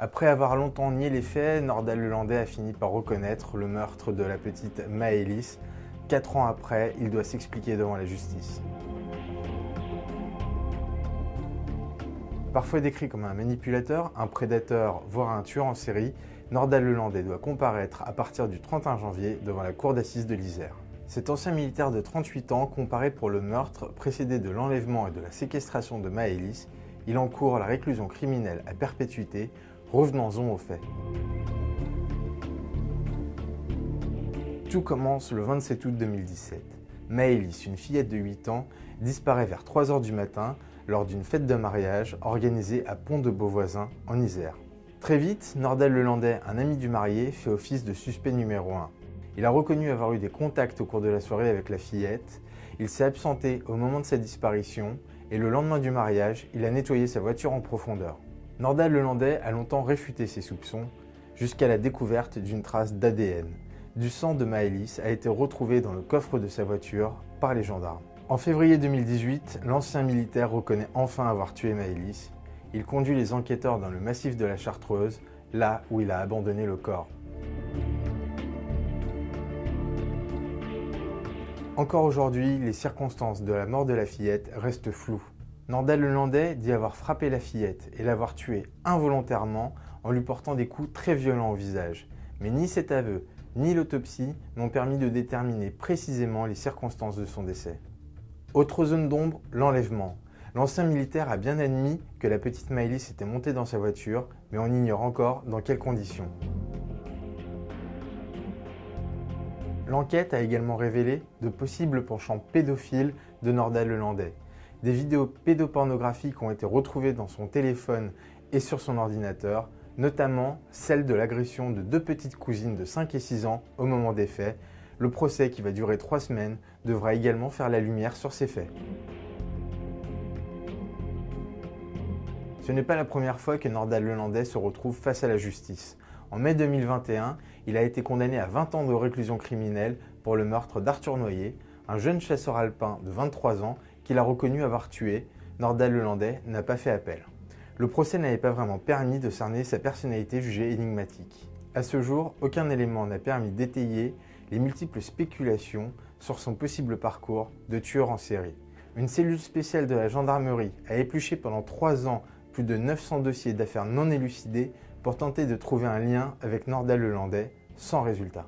Après avoir longtemps nié les faits, Nordal Lelandais a fini par reconnaître le meurtre de la petite Maëlys. 4 ans après, il doit s'expliquer devant la justice. Parfois décrit comme un manipulateur, un prédateur, voire un tueur en série, Nordal Lelandais doit comparaître à partir du 31 janvier devant la cour d'assises de l'Isère. Cet ancien militaire de 38 ans comparaît pour le meurtre précédé de l'enlèvement et de la séquestration de Maëlys. Il encourt la réclusion criminelle à perpétuité. Revenons-en aux faits. Tout commence le 27 août 2017. Maëlys, une fillette de 8 ans, disparaît vers 3 h du matin lors d'une fête de mariage organisée à Pont-de-Beauvoisin, en Isère. Très vite, Nordal Lelandais, un ami du marié, fait office de suspect numéro 1. Il a reconnu avoir eu des contacts au cours de la soirée avec la fillette, il s'est absenté au moment de sa disparition et le lendemain du mariage, il a nettoyé sa voiture en profondeur. Nordal Lelandais a longtemps réfuté ses soupçons, jusqu'à la découverte d'une trace d'ADN. Du sang de Maëlys a été retrouvé dans le coffre de sa voiture par les gendarmes. En février 2018, l'ancien militaire reconnaît enfin avoir tué Maëlys. Il conduit les enquêteurs dans le massif de la Chartreuse, là où il a abandonné le corps. Encore aujourd'hui, les circonstances de la mort de la fillette restent floues. Nordal Lelandais dit avoir frappé la fillette et l'avoir tuée involontairement en lui portant des coups très violents au visage. Mais ni cet aveu, ni l'autopsie n'ont permis de déterminer précisément les circonstances de son décès. Autre zone d'ombre, l'enlèvement. L'ancien militaire a bien admis que la petite Maëlys était montée dans sa voiture, mais on ignore encore dans quelles conditions. L'enquête a également révélé de possibles penchants pédophiles de Nordal Lelandais. Des vidéos pédopornographiques ont été retrouvées dans son téléphone et sur son ordinateur, notamment celle de l'agression de 2 petites cousines de 5 et 6 ans au moment des faits. Le procès, qui va durer 3 semaines, devra également faire la lumière sur ces faits. Ce n'est pas la première fois que Nordal Lelandais se retrouve face à la justice. En mai 2021, il a été condamné à 20 ans de réclusion criminelle pour le meurtre d'Arthur Noyer, un jeune chasseur alpin de 23 ans qu'il a reconnu avoir tué. Nordal Lelandais n'a pas fait appel. Le procès n'avait pas vraiment permis de cerner sa personnalité jugée énigmatique. À ce jour, aucun élément n'a permis d'étayer les multiples spéculations sur son possible parcours de tueur en série. Une cellule spéciale de la gendarmerie a épluché pendant 3 ans plus de 900 dossiers d'affaires non élucidés pour tenter de trouver un lien avec Nordal Lelandais, sans résultat.